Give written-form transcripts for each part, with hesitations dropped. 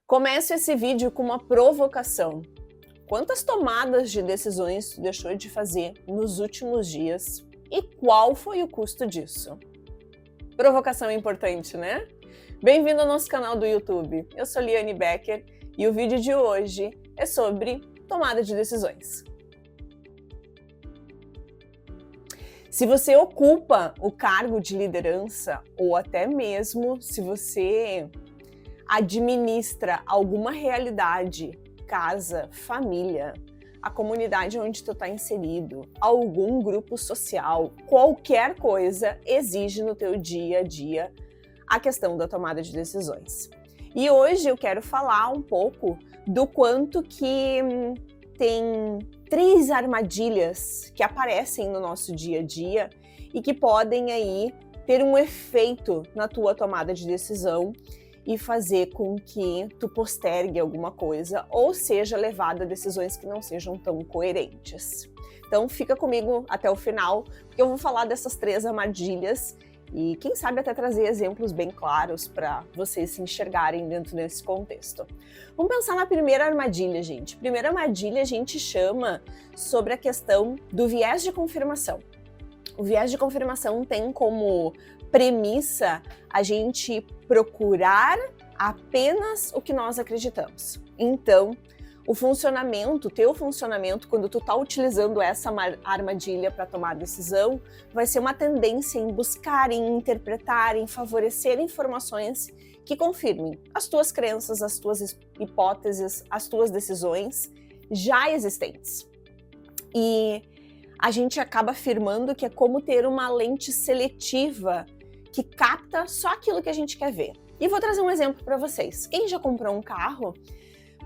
Começo esse vídeo com uma provocação. Quantas tomadas de decisões tu deixou de fazer nos últimos dias e qual foi o custo disso? Provocação importante, né? Bem-vindo ao nosso canal do YouTube. Eu sou Liane Becker e o vídeo de hoje é sobre tomada de decisões. Se você ocupa o cargo de liderança ou até mesmo se você administra alguma realidade, casa, família, a comunidade onde tu está inserido, algum grupo social, qualquer coisa exige no teu dia a dia a questão da tomada de decisões. E hoje eu quero falar um pouco do quanto que tem 3 armadilhas que aparecem no nosso dia a dia e que podem aí ter um efeito na tua tomada de decisão e fazer com que tu postergue alguma coisa ou seja levado a decisões que não sejam tão coerentes. Então fica comigo até o final, porque eu vou falar dessas 3 armadilhas e quem sabe até trazer exemplos bem claros para vocês se enxergarem dentro desse contexto. Vamos pensar na primeira armadilha, gente. Primeira armadilha a gente chama sobre a questão do viés de confirmação. O viés de confirmação tem como premissa a gente procurar apenas o que nós acreditamos. Então, o teu funcionamento, quando tu tá utilizando essa armadilha para tomar decisão, vai ser uma tendência em buscar, em interpretar, em favorecer informações que confirmem as tuas crenças, as tuas hipóteses, as tuas decisões já existentes. E a gente acaba afirmando que é como ter uma lente seletiva que capta só aquilo que a gente quer ver. E vou trazer um exemplo para vocês. Quem já comprou um carro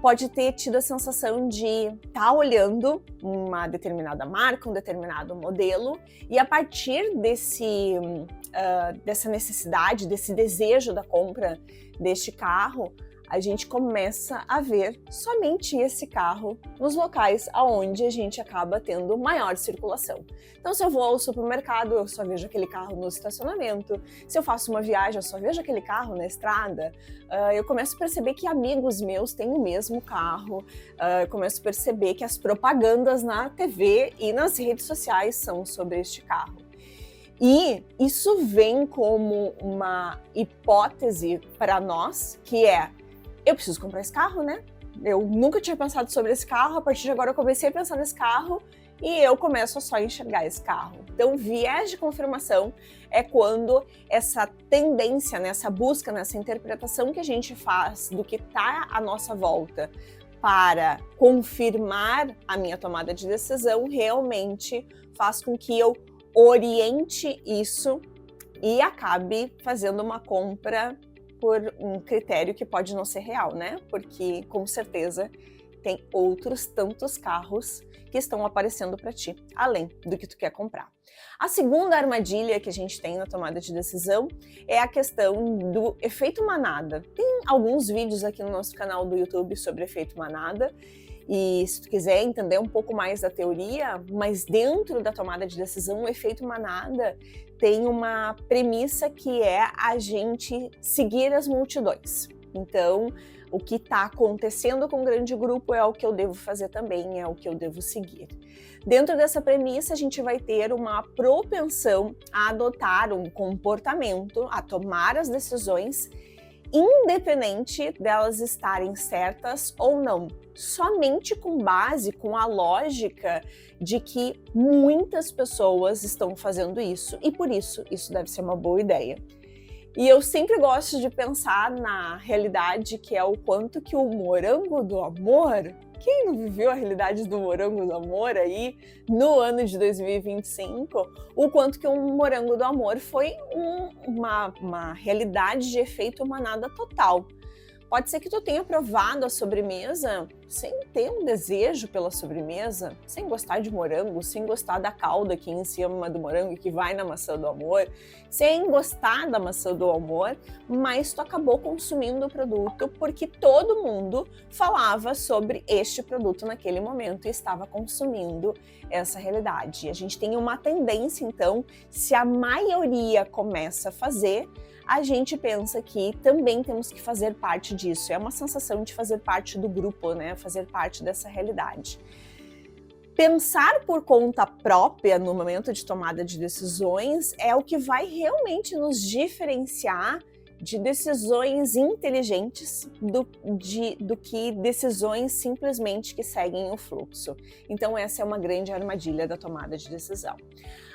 pode ter tido a sensação de estar olhando uma determinada marca, um determinado modelo, e a partir dessa necessidade, desse desejo da compra deste carro, a gente começa a ver somente esse carro nos locais onde a gente acaba tendo maior circulação. Então, se eu vou ao supermercado, eu só vejo aquele carro no estacionamento. Se eu faço uma viagem, eu só vejo aquele carro na estrada. Eu começo a perceber que amigos meus têm o mesmo carro. Eu começo a perceber que as propagandas na TV e nas redes sociais são sobre este carro. E isso vem como uma hipótese para nós, que é: eu preciso comprar esse carro, né? Eu nunca tinha pensado sobre esse carro, a partir de agora eu comecei a pensar nesse carro e eu começo a só enxergar esse carro. Então, viés de confirmação é quando essa tendência, nessa busca, nessa interpretação que a gente faz do que está à nossa volta para confirmar a minha tomada de decisão, realmente faz com que eu oriente isso e acabe fazendo uma compra por um critério que pode não ser real, né? Porque, com certeza, tem outros tantos carros que estão aparecendo para ti, além do que tu quer comprar. A segunda armadilha que a gente tem na tomada de decisão é a questão do efeito manada. Tem alguns vídeos aqui no nosso canal do YouTube sobre efeito manada, e se tu quiser entender um pouco mais da teoria, mas dentro da tomada de decisão, o efeito manada tem uma premissa que é a gente seguir as multidões. Então, o que está acontecendo com um grande grupo é o que eu devo fazer também, é o que eu devo seguir. Dentro dessa premissa, a gente vai ter uma propensão a adotar um comportamento, a tomar as decisões, independente delas estarem certas ou não, somente com base, com a lógica de que muitas pessoas estão fazendo isso e por isso deve ser uma boa ideia. E eu sempre gosto de pensar na realidade que é o quanto que o morango do amor, quem não viveu a realidade do morango do amor aí no ano de 2025, o quanto que um morango do amor foi uma realidade de efeito manada total. Pode ser que tu tenha provado a sobremesa sem ter um desejo pela sobremesa, sem gostar de morango, sem gostar da calda aqui em cima do morango que vai na maçã do amor, sem gostar da maçã do amor, mas tu acabou consumindo o produto porque todo mundo falava sobre este produto naquele momento e estava consumindo essa realidade. A gente tem uma tendência, então, se a maioria começa a fazer, a gente pensa que também temos que fazer parte disso. É uma sensação de fazer parte do grupo, né? Fazer parte dessa realidade. Pensar por conta própria no momento de tomada de decisões é o que vai realmente nos diferenciar de decisões inteligentes do que decisões simplesmente que seguem o fluxo. Então essa é uma grande armadilha da tomada de decisão.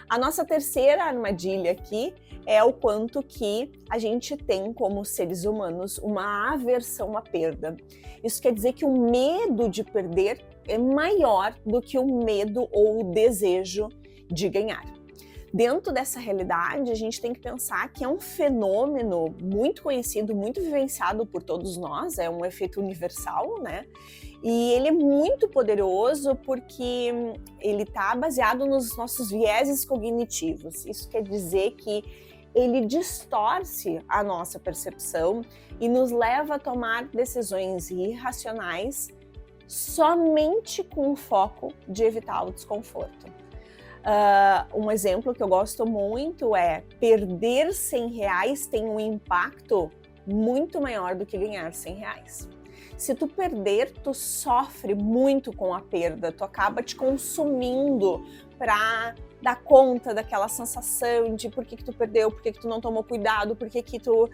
A nossa terceira armadilha aqui é o quanto que a gente tem como seres humanos uma aversão à perda. Isso quer dizer que o medo de perder é maior do que o medo ou o desejo de ganhar. Dentro dessa realidade, a gente tem que pensar que é um fenômeno muito conhecido, muito vivenciado por todos nós, é um efeito universal, né? E ele é muito poderoso porque ele está baseado nos nossos vieses cognitivos. Isso quer dizer que ele distorce a nossa percepção e nos leva a tomar decisões irracionais somente com o foco de evitar o desconforto. Um exemplo que eu gosto muito é perder R$100 tem um impacto muito maior do que ganhar R$100. Se tu perder, tu sofre muito com a perda, tu acaba te consumindo para dar conta daquela sensação de por que tu perdeu, por que tu não tomou cuidado, por que tu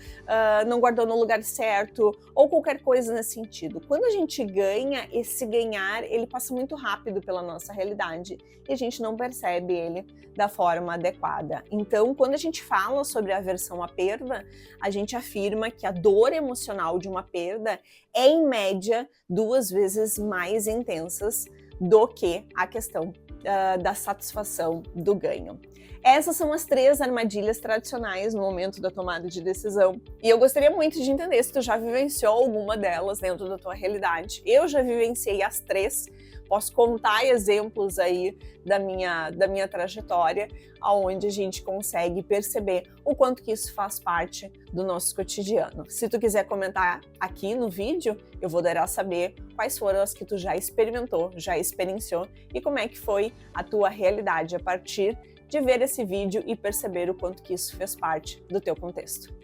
não guardou no lugar certo, ou qualquer coisa nesse sentido. Quando a gente ganha, esse ganhar, ele passa muito rápido pela nossa realidade e a gente não percebe ele da forma adequada. Então, quando a gente fala sobre a aversão à perda, a gente afirma que a dor emocional de uma perda é, em média, 2 vezes mais intensas do que a questão da satisfação do ganho. Essas são as 3 armadilhas tradicionais no momento da tomada de decisão. E eu gostaria muito de entender se tu já vivenciou alguma delas dentro da tua realidade. Eu já vivenciei as 3, posso contar exemplos aí da minha trajetória, aonde a gente consegue perceber o quanto que isso faz parte do nosso cotidiano. Se tu quiser comentar aqui no vídeo, eu vou dar a saber quais foram as que tu já experimentou, já experienciou e como é que foi a tua realidade a partir de ver esse vídeo e perceber o quanto que isso fez parte do teu contexto.